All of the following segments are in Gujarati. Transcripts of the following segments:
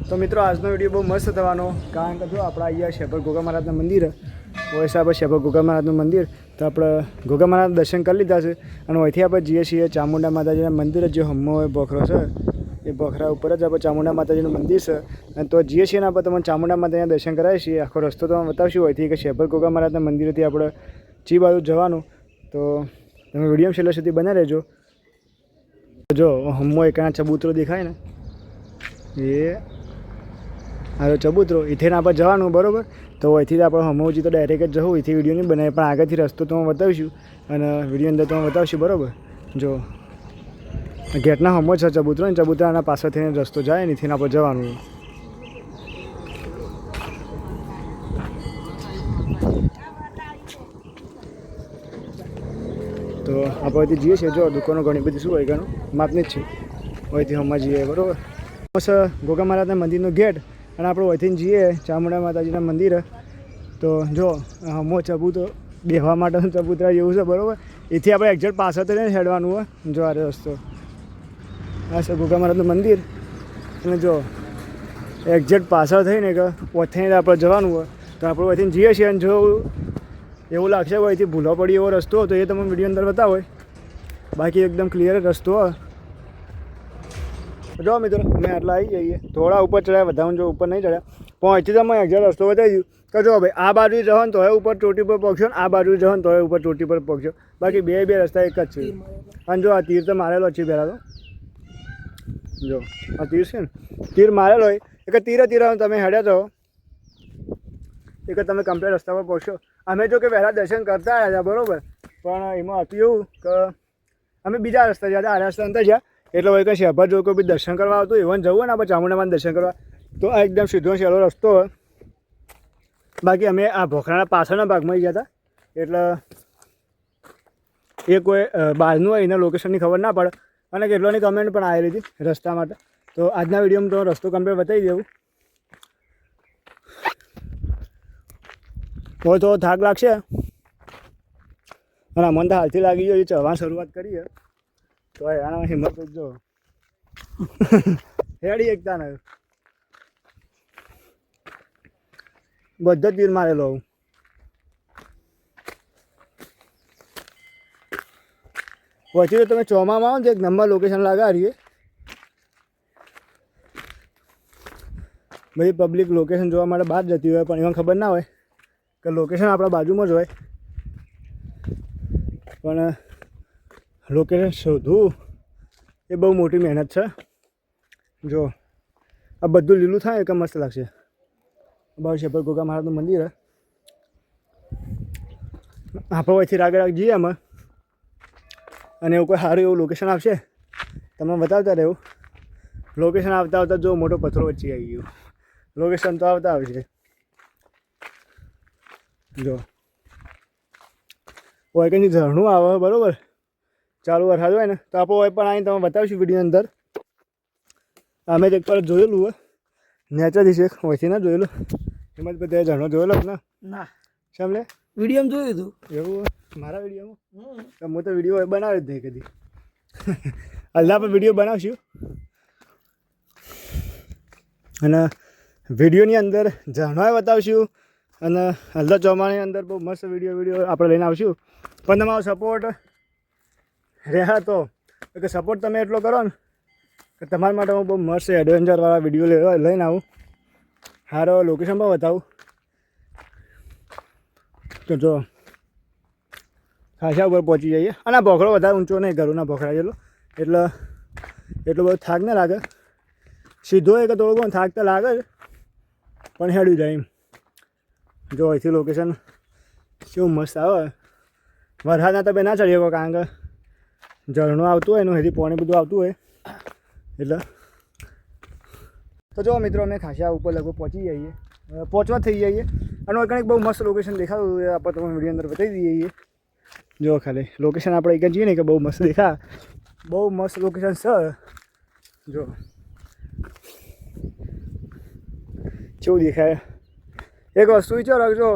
તો મિત્રો આજનો વિડીયો બહુ મસ્ત થવાનો, કારણ કે જો આપણે અહીંયા શેપર ગોગા મહારાજના મંદિર હોય સાહેબ, શેપર ગોગા મહારાજનું મંદિર. તો આપણે ગોગા મહારાજ દર્શન કરી લીધા છે અને અહીંથી આપણે જઈએ છીએ ચામુંડા માતાજીના મંદિર. જે હમો હોય બોખરો છે એ બોખરા ઉપર જ આપણે ચામુંડા માતાજીનું મંદિર છે. અને તો જઈએ છીએ ને આપણે તમને ચામુંડા માતાજીના દર્શન કરાવીએ છીએ. આખો રસ્તો તમને બતાવશું અહીંથી કે શેપર ગોગા મહારાજના મંદિરથી આપણે ચી બાજુ જવાનું. તો તમે વિડીયો છેલ્લે સુધી બનાવી રહેજો. જો હમો એકના ચબૂતરો દેખાય ને, એ હવે ચબૂતરો એથી આપણે જવાનું બરાબર. તો અહીંથી આપણે હમોજી તો ડાયરેક્ટ જ જવું, અહીંથી વિડીયો નહીં બનાવે, પણ આગળથી રસ્તો તમે બતાવીશું અને વિડીયો અંદર તમે બતાવશું બરાબર. જો ગેટના હમો છે ચબૂતરો, ને ચબૂતરાના પાછળથી રસ્તો જાય, એથી આપણે જવાનું. તો આપણે અહીંથી જઈએ છીએ. જો દુકાનો ઘણી બધી શું હોય ઘણું માપની જ છે. અહીંથી હમણાં જઈએ બરાબર. બસ ગોગા મહારાજના મંદિરનો ગેટ અને આપણે અહીંથી જઈએ ચામુંડા માતાજીના મંદિર. તો જો હમો ચબૂતરો બેહવા માટેનું ચબૂતરા જેવું છે બરાબર. એથી આપણે એક્ઝેક્ટ પાછળ નહીં હેડવાનું હોય. જો આ રસ્તો આ છે ગોગા મહારાજનું મંદિર. અને જો એક્ઝેક્ટ પાછળ થઈને કે પહોંચીને આપણે જવાનું હોય. તો આપણે અહીંથી જઈએ છીએ. અને જો એવું લાગશે હોય અહીંથી ભૂલો પડી એવો રસ્તો તો એ તમે વિડીયો અંદર બતાવો હોય. બાકી એકદમ ક્લિયર રસ્તો હોય. જો મિત્રો અમે આટલા આવી જઈએ, થોડા ઉપર ચડ્યા, વધારે જો ઉપર નહીં ચડ્યા, પણ અહીંથી તમે એક્ઝેક્ટ રસ્તો બતાવી દીધું કે જો ભાઈ આ બાજુ જવો ને તો હવે ઉપર ચોટી પર પહોંચશો, ને આ બાજુ જવો ને તો હવે ઉપર ચોટી પર પહોંચશો. બાકી બે રસ્તા એક જ છે. અને જો આ તીર તો મારેલો છે પહેલાં તો, જો આ તીર છે ને, તીર મારેલો હોય એક તીરે તમે હેડ્યા તો એક તમે કમ્પ્લીટ રસ્તા પર પહોંચશો. અમે જો કે વહેલા દર્શન કરતા આવ્યા હતા બરાબર, પણ એમાં હતું એવું કે અમે બીજા રસ્તા ગયા હતા, આ રસ્તા અંદર ગયા એટલે હોય કે શેભર જો કોઈ બી દર્શન કરવા આવતું ઇવન જવું ને આપણે ચામુંડામાં દર્શન કરવા, તો આ એકદમ સીધો સહેલો રસ્તો હોય. બાકી અમે આ ભોખરાના પાછળના ભાગમાં ગયા હતા એટલે એ કોઈ બહારનું હોય એના લોકેશનની ખબર ના પડે. અને કેટલોની કમેન્ટ પણ આવેલી હતી રસ્તા માટે. તો આજના વિડીયોમાં તો રસ્તો કમ્પ્લીટ બતાવી દેવું. હોય તો થાક લાગશે અને મને તો હાલથી લાગી ગયો. એ ચડવાની શરૂઆત કરીએ તો આના હિંમત જો હેડી એકતા ને બધા તીર મારેલો હું. પછી તો તમે ચોમામાં આવો ને એક નંબર લોકેશન લગાડીએ. બધી પબ્લિક લોકેશન જોવા માટે બહાર જતી હોય, પણ એમાં ખબર ના હોય કે લોકેશન આપણા બાજુમાં જ હોય. પણ લોકેશન શોધવું એ બહુ મોટી મહેનત છે. જો આ બધું લીલું થાય કે મસ્ત લાગશે. બહાર શેપર ગોગા મહારાજનું મંદિર આપણે અહીંથી આગળ જઈએ અમે, અને એવું કોઈ સારું એવું લોકેશન આવશે તમે બતાવતા રહેવું. લોકેશન આવતા આવતા જો મોટો પથ્થરો વચ્ચે આવી ગયો. લોકેશન તો આવતા આવશે. જો હોય કંઈ ઝરણું આવે બરાબર, ચાલુ વરસાદ હોય ને તો આપણે હોય પણ આવીને તમે બતાવીશું વિડીયો અંદર. અમે એક વાર જોયેલું હોય નેચરથી છે, હોયથી ના જોયેલું. એમાં જ બધા ઝરણો જોયેલો જ ને? ના સામે વિડીયોમાં જોયું હતું એવું મારા વિડીયોમાં. તો હું તો વિડીયો બનાવ્યો જ નહીં કદી. અલ્લાહ પર વિડીયો બનાવશું અને વિડીયોની અંદર ઝરણોય બતાવશું અને હલ્લા ચોમાની અંદર બહુ મસ્ત વિડીયો આપણે લઈને આવશું. પણ તમારો સપોર્ટ રહ્યા તો કે સપોર્ટ તમે એટલો કરો ને કે તમારા માટે હું બહુ મસ્ત એડવેન્ચરવાળા વિડીયો લઈને આવું, સારો લોકેશન પણ બતાવું. તો જો ખાસા ઉપર પહોંચી જઈએ. અને આ ભોખરો વધારે ઊંચો નહીં, ઘરોના ભોખરા જેટલો, એટલે એટલો બધો થાક ના લાગે. સીધો હોય કે થોડો ઘણો થાક તો લાગે જ, પણ હેડ્યું જાય એમ. જો અહીંથી લોકેશન કેવું મસ્ત આવે. વરસાદના તમે ના ચડીએ શકો, કારણ કે ઝરણું આવતું હોય એનું અહીંથી પાણી બધું આવતું હોય એટલે. તો જો મિત્રો અમે ખાસા ઉપર લગભગ પહોંચી જઈએ, પહોંચવા થઈ જઈએ. અને કંઈક બહુ મસ્ત લોકેશન દેખાતું આપણે તમને વિડીયો અંદર બતાવી દઈએ. જો ખાલી લોકેશન આપણે એક જઈએ ને કે બહુ મસ્ત દેખા, બહુ મસ્ત લોકેશન છે. જો કેવું દેખાય. એક વસ્તુ વિચારો જો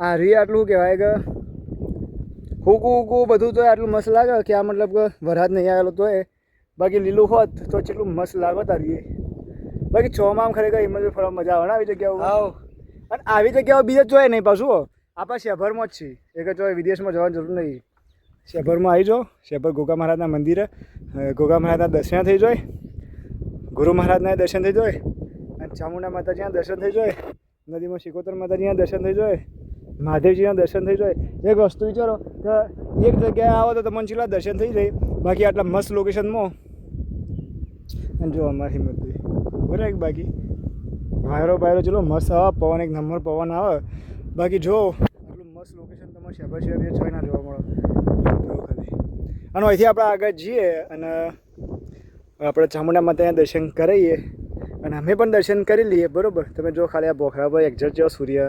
આ રી આટલું કહેવાય કે હુકું બધું તો આટલું મસ્ત લાગે કે આ મતલબ કે વરસાદ નહીં આવેલો તો એ, બાકી લીલું હોત તો કેટલું મસ્ત લાગત આ રીએ. બાકી ચોમામાં ખરેખર હિંમતભાઈ ફરવા મજા આવે ને આવી જગ્યાઓ. આવ અને આવી જગ્યાઓ બીજે જોઈએ નહીં પાછું આપણા શહેરમાં જ છીએ એક જ વિદેશમાં જવાની જરૂર નહીં. શહેરમાં આવી જાઓ, શહેર ગોગા મહારાજના મંદિરે ગોગા મહારાજના દર્શન થઈ જાય, ગુરુ મહારાજના દર્શન થઈ જાય, અને ચામુંડા માતાજીના દર્શન થઈ જાય, નદીમાં શિકોતર માતાજીના દર્શન થઈ જાય, મહાદેવજીના દર્શન થઈ જાય. એક વસ્તુ વિચારો કે એક જગ્યાએ આવો તો તમને ચેટલા દર્શન થઈ જાય. બાકી આટલા મસ્ત લોકેશનમાં અને જો અમારી હિંમતભાઈ બરાબર. બાકી વાયરો ચલો મસ્ત આવે, પવન એક નંબર પવન આવે. બાકી જો આટલું મસ્ત લોકેશન તમારે શહેર છોય ના જોવા મળે. જો ખાલી અને અહીંથી આપણે આગળ જઈએ અને આપણે ચામુંડા માતાના દર્શન કરાવીએ અને અમે પણ દર્શન કરી લઈએ. બરાબર. તમે જો ખાલી આ બોખરા પર એક્ઝેક્ટ જેવો સૂર્ય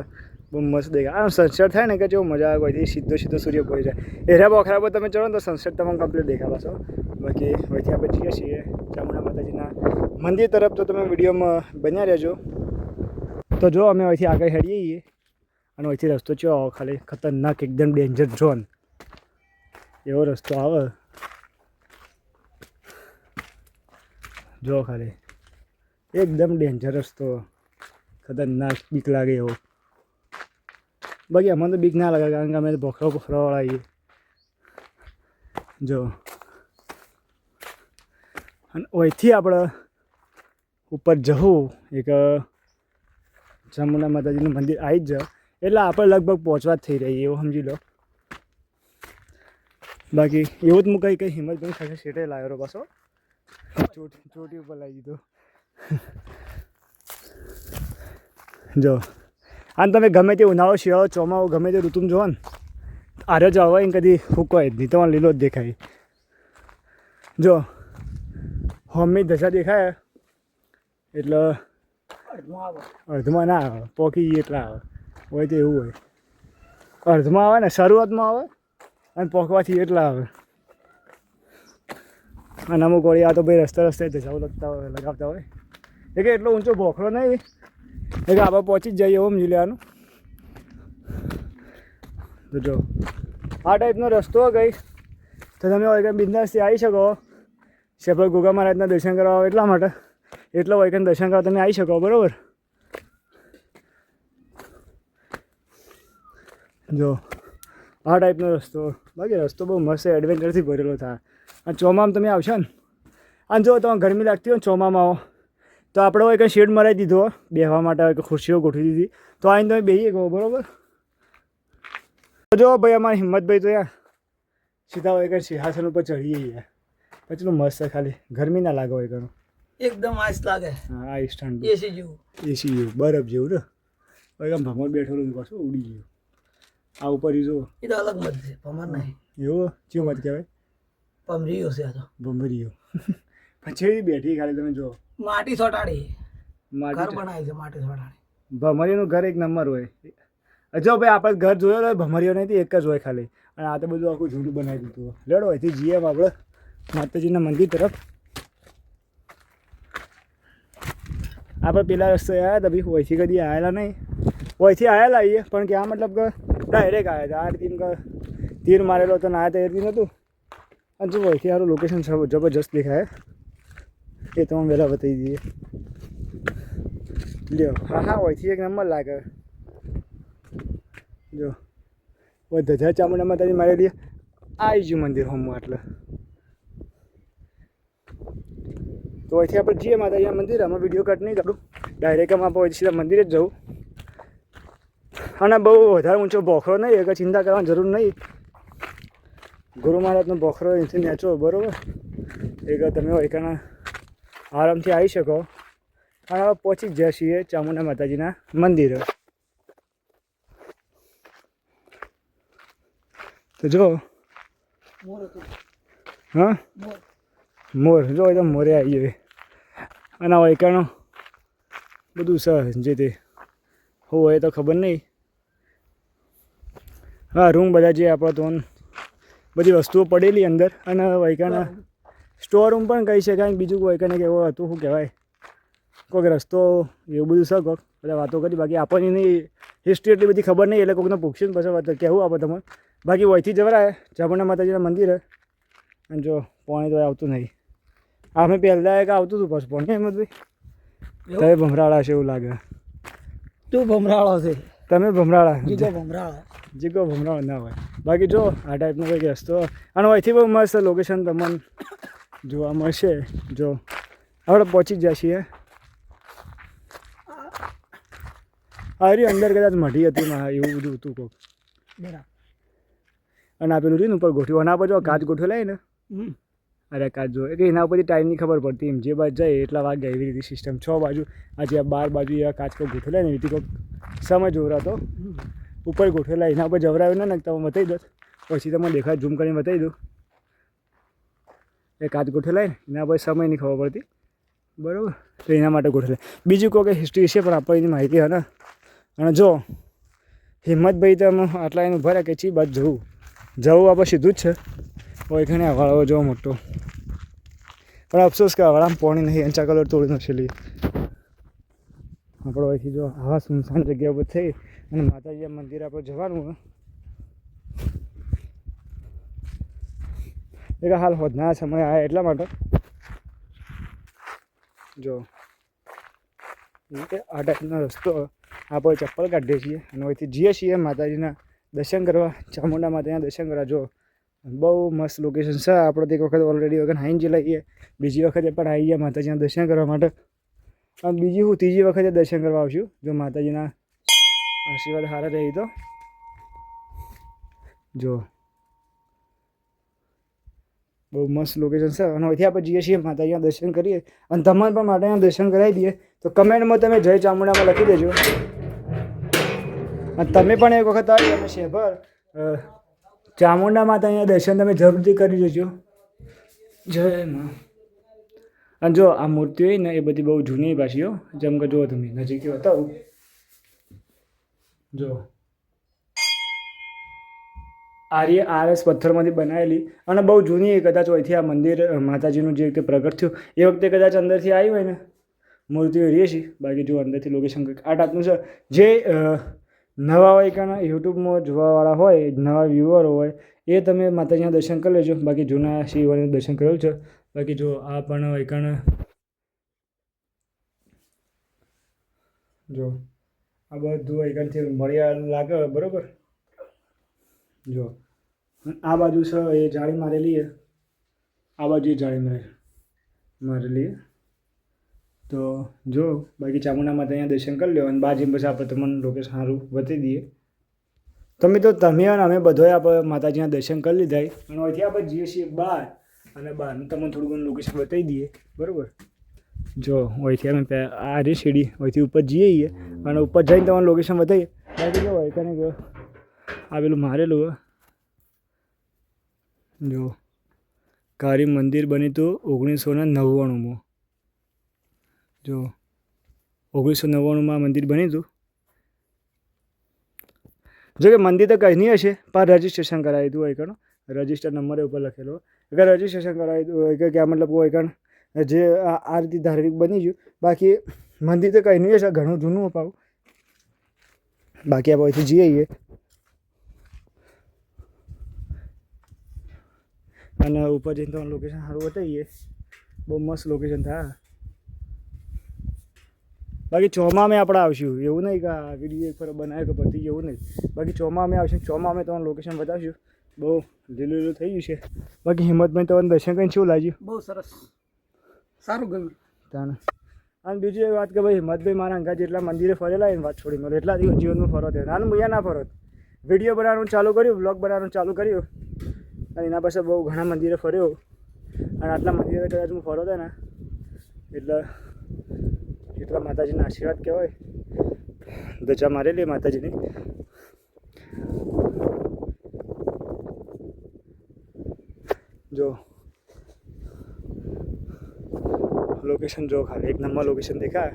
બહુ મસ્ત દેખાય. આમ સનસેટ થાય ને કે જેવું મજા આવે. અહીંથી સીધો સૂર્ય પડી જાય. એરા બોખરા પર તમે ચડો ને તો સનસેટ તમને કમ્પ્લીટ દેખાવા છો. બાકી અહીંથી આપણે જઈએ છીએ ચામુંડા માતાજીના મંદિર તરફ. તો તમે વિડીયોમાં બન્યા રહેજો. તો જો અમે અહીંથી આગળ હેડીએ છીએ અને અહીંથી રસ્તો ચો ખાલી ખતરનાક એકદમ ડેન્જર ઝોન એવો રસ્તો આવે. જો ખાલી એકદમ ડેન્જર રસ્તો, ખતરનાક બીક લાગે એવો. બાકી અમને તો બીક ના લાગે કારણ કે અમે બોખરો ફરવાવાળા આવીએ. જો અને અહીંથી આપણે ઉપર જવું એક ચામુંડા માતાજીનું મંદિર આવી જ જાય એટલે આપણે લગભગ પહોંચવા જ થઈ રહીએ એવું સમજી લો. બાકી એવું જ હું કંઈ હિંમતભાઈ ખાલી શેઠે લાવ્યો પાછો ચોટી ઉપર લાવી દીધો. જો આને તમે ગમે તે ઉનાળો શિયાળો ચોમાવો ગમે તે ઋતુમાં જોવો ને આરે જળવાય ને કદી ફૂંકવાય જ નહીં, તમારે લીલો જ દેખાય. જો હોમની ધજા દેખાય એટલે અડધમાં ના આવે, પોકી એટલા આવે હોય તો એવું હોય. અડધમાં આવે ને શરૂઆતમાં આવે અને પોકવાથી એટલા આવે. અને અમુક વળી આ તો ભાઈ રસ્તે ધજાઓ લગાવતા હોય. એ કે એટલો ઊંચો ભોખરો નહીં એ કે આપણે પહોંચી જ જઈએ એવું સમજી લેવાનું. તો જો આ ટાઈપનો રસ્તો ગઈ તો તમે વૈકન બિંદાસથી આવી શકો. શેપર ગોગા મહારાજના દર્શન કરવા આવે એટલા માટે એટલો વૈકન દર્શન કરવા તમે આવી શકો. બરાબર. જો આ ટાઈપનો રસ્તો. બાકી રસ્તો બહુ મસ્ત એડવેન્ચરથી ભરેલો થાય. અને ચોમામાં તમે આવશો ને અને જો તમે ગરમી લાગતી હોય ને ચોમામાં આવો તો આપણે હોય કંઈ શેડ મરાવી દીધો બેસવા માટે હોય કે ખુરશીઓ ગોઠવી દીધી તો આવીને તમે બેસીએ કહો. બરાબર. તો જો ભાઈ અમારી હિંમતભાઈ તો યાર સીધા હોય કે સિંહાસન ઉપર ચડીએ યાર. પછી મસ્ત ખાલી ગરમી ના લાગે હોય ઘણું એકદમ આઈસ લાગે. હા આઈસ ઠંડુ એસી જેવું બરફ જેવું ને હોય આમ ભમર બેઠેલું પાછું ઉડી ગયું. આ ઉપર જો એ તો અલગ મત છે, ભમર નહીં એવું ચેવું મત કહેવાય ભમરીઓ છે. આ તો ભમરીઓ પછી બેઠી ખાલી તમે જો માટી સોટાડી માટી ઘર બનાવી છે. માટી સોટાડી ભમરીનું ઘર એક નંબર હોય. જો ભાઈ આપણે ઘર જોયો હોય ભમરીઓ નહીં એક જ હોય ખાલી. અને આ તો બધું આખું જૂનું બનાવી દીધું. લેડો અહીંથી જઈએ આપણે માતાજીના મંદિર તરફ. આપણે પેલા રસ્તે આવ્યા હતા ભાઈ, ઓયથી કદી આવેલા નહીં. ઓયથી આવેલા આવીએ પણ કે આ મતલબ કે ડાયરેક્ટ આવ્યા હતા. આ રીતે કે તીર મારેલો હતો ને આ તો એ રીતે નહોતું. અને જો ઓયથી સારું લોકેશન જબરજસ્ત દેખાય એ તમે વહેલા બતાવી દઈએ. લ્યો હા ઓયથી એક નંબર લાગે. જો ઓય ધજા ચામુંડા માતાજી મારેલી આવી ગયું મંદિર હોમું એટલે. તો અહીંથી આપણે જઈએ માતાજીના મંદિર. આમાં વિડીયો કટ નહીં કરું, ડાયરેક્ટ આપણે સીધા મંદિરે જ જવું. અને બહુ વધારે ઊંચો બોખરો નહીં એટલે ચિંતા કરવાની જરૂર નહીં. ગુરુ મહારાજનો બોખરો અહીંથી નેચો. બરાબર. એક તમે વૈકાના આરામથી આવી શકો. અને હવે પહોંચી જ જાય છીએ ચામુંડા માતાજીના મંદિરે. તો જો હા મોર જો એકદમ મોરે આવી ગયો. અને વૈકાનો બધું સર જે તે હોય તો ખબર નહીં. હા રૂમ બધા જે આપણા તો બધી વસ્તુઓ પડેલી અંદર. અને વૈકાના સ્ટોર રૂમ પણ કહી શકાય. બીજું વૈકાને કે એવો હતું શું કહેવાય કોઈક રસ્તો એવું બધું છે. કોઈક બધા વાતો કરી. બાકી આપણને નહીં હિસ્ટ્રી એટલી બધી ખબર નહીં એટલે કોઈકને પૂછીને પછી વાત કહેવું આપણે તમને. બાકી વહીથી જવરાય ચામુંડા માતાજીના મંદિરે. અને જો પાણી તો આવતું નહીં. અમે પહેલાં એક આવતું હતું પાછું પાણી એમ ભાઈ તમે ભમરાળા છે એવું લાગે. તું ભમરાળો છે. તમે ભમરાળા. જીગો ભમરાળો. જીગો ભમરાળો ના હોય. બાકી જો આ ટાઈપનો કંઈક રસ્તો અને અહીંથી બહુ મસ્ત લોકેશન તમને જોવા મળશે. જો આપણે પહોંચી જ જાય છીએ. અરે અંદર કદાચ મઢી હતી ને એવું બધું હતું કોક. બરાબર. અને આ પેલું રહ્યું ને ઉપર ગોઠવ્યું અને આ બાજુ કાચ ગોઠવેલાય ને. અરે કાચ જો કે એના ઉપરથી ટાઈમની ખબર પડતી એમ જે બાજુ જાય એટલા વાગ્યા એવી રીતે સિસ્ટમ 6 બાજુ આજે આ 12 બાજુ એવા કાચ કોઈ ગોઠવેલા ને એવી કોઈક સમય જોવરાતો ઉપર ગોઠવેલા એના ઉપર જવરાયો ને તમે બતાવી દો પછી તમે દેખાય ઝૂમ કરીને બતાવી દો એ કાચ ગોઠવેલાય ને એના પર સમય નહીં ખબર પડતી બરાબર તો એના માટે ગોઠવેલા. બીજું કોઈ હિસ્ટ્રી છે પણ આપણે એની માહિતી હા ને. અને જો હિંમતભાઈ તો આટલા એનું ભર્યા કે ચી બાજુ જવું આપણે સીધું જ છે. હોય ઘણે હવાળો જો મોટો પણ અફસોસ કે હવાળામાં પોણી નહીં અંચા કલર તોડી નાખેલી. આપણે અહીંથી જો આવા સુનસાન જગ્યા પર થઈ અને માતાજી મંદિર આપણે જવાનું એક હાલ હોદના સમય આવ્યા એટલા માટે જો આ ટાઈપનો રસ્તો આપણે ચપ્પલ કાઢીએ છીએ અને અહીંથી જઈએ છીએ માતાજીના દર્શન કરવા. ચામુંડા માતાજીના દર્શન કરવા. જો બહુ મસ્ત લોકેશન છે. આપણે તો એક વખત ઓલરેડી વખત આવીને જ લઈએ બીજી વખતે પણ આવી ગયા માતાજીના દર્શન કરવા માટે અને બીજી હું ત્રીજી વખતે દર્શન કરવા આવશું જો માતાજીના આશીર્વાદ સારા રહી તો. જો બહુ મસ્ત લોકેશન છે અને અહીંથી આપણે જઈએ છીએ માતાજીના દર્શન કરીએ અને તમારે પણ માતાજીના દર્શન કરાવી દઈએ તો કમેન્ટમાં તમે જય ચામુંડામાં લખી દેજો અને તમે પણ એક વખત આવી અને શેભર ચામુંડા માતાના દર્શન તમે જરૂરથી કરી દેજો. જય માં. અને જો આ મૂર્તિ હોય ને એ બધી બહુ જૂની પાછીઓ જેમ કે જુઓ તમે નજીક બતાવું જો આરએસ પથ્થરમાંથી બનાવેલી અને બહુ જૂની કદાચ હોયથી આ મંદિર માતાજીનું જે રીતે પ્રગટ થયું એ વખતે કદાચ અંદરથી આવી હોય ને મૂર્તિઓ રહીએ છીએ. બાકી જો અંદરથી લોકેશન કંઈક આ ટાઈપનું છે જે નવા હોય કે યુટ્યુબમાં જોવાવાળા હોય નવા વ્યૂઅરો હોય એ તમે માતાજીના દર્શન કરી લેજો. બાકી જૂના શિવનું દર્શન કરેલું છે. બાકી જો આ પણ વૈકણ જો આ બધું વૈકણથી મળ્યા લાગે બરાબર. જો આ બાજુ છે એ જાળી મારેલી આ બાજુ એ જાળી મારેલી તો જો બાકી ચામુંડા માતાજીના દર્શન કરી લો અને બાજી પછી આપણે તમને લોકેશન સારું બતાવી દઈએ. તમે અને અમે બધાએ આપણે માતાજીના દર્શન કરી લીધા અને અહીંથી આપણે જઈએ છીએ બહાર અને બહારનું તમને થોડું ઘણું લોકેશન બતાવી દઈએ બરાબર. જો અહીંથી અમે આ રે સીડી અહીંથી ઉપર જઈએ અને ઉપર જઈને તમને લોકેશન બતાવીએ. બાકી જો હોય કારણ કે આવેલું મારેલું જો કાળી મંદિર બન્યું હતું 1999માં. જો 1999માં મંદિર બન્યું હતું. જો કે મંદિર તો કંઈ નહીં હશે પણ રજિસ્ટ્રેશન કરાવી હતું હોય કણ રજિસ્ટર નંબર ઉપર લખેલો કે રજિસ્ટ્રેશન કરાવી હતું હોય કે મતલબ હોય કણ જે આ રીતે ધાર્મિક બની ગયું. બાકી મંદિર તો કંઈ નહીં હશે ઘણું જૂનું અપાવું. બાકી આપણે અહીંથી જઈએ અને ઉપર જઈને તમને લોકેશન સારું બતાવીએ. બહુ મસ્ત લોકેશન થાય. બાકી ચોમામે આપણે આવશું એવું નહીં કે આ વિડીયો એક ફર બનાવ્યો કે પતી એવું નહીં. બાકી ચોમામે આવશું ચોમામે તમને લોકેશન બતાવશું. બહુ લીલું લીલું થઈ ગયું છે. બાકી હિંમતભાઈ તમને દર્શન કરીને શું લાગ્યું? બહુ સરસ સારું ગમ્યું તાને. અને બીજી એક વાત કે ભાઈ હિંમતભાઈ મારા અંગા જેટલા મંદિરે ફરેલા એને વાત છોડી મારો એટલા દિવસ જીવનમાં ફરો થયો નાનું મુયા ના ફરો. વિડીયો બનાવવાનું ચાલુ કર્યું બ્લોગ બનાવવાનું ચાલુ કર્યું અને એના પાસે બહુ ઘણા મંદિરે ફર્યો અને આટલા મંદિરે કદાચ હું ફરો હતો ને એટલા માતાજીના આશીર્વાદ કહેવાય. ધજા મારેલી માતાજીની. જો લોકેશન જો ખાલી એક નંબર લોકેશન દેખાય.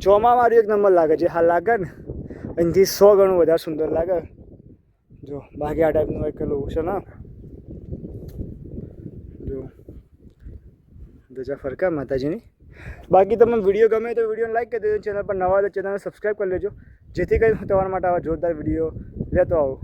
ચોમામાં મારું એક નંબર લાગે છે હાલ લાગે ને એનાથી 100 ગણું વધારે સુંદર લાગે. જો બાકી આ ટાઈપનું એક લોકેશન હા જો ધજા ફરકા માતાજીની. બાકી તમને વિડીયો ગમે તો વિડીયોને લાઈક કરી દેજો. ચેનલ પર નવા તો ચેનલને સબસ્ક્રાઈબ કરી લેજો જેથી કરી હું તમારા માટે આવા જોરદાર વિડીયો લેતો આવું.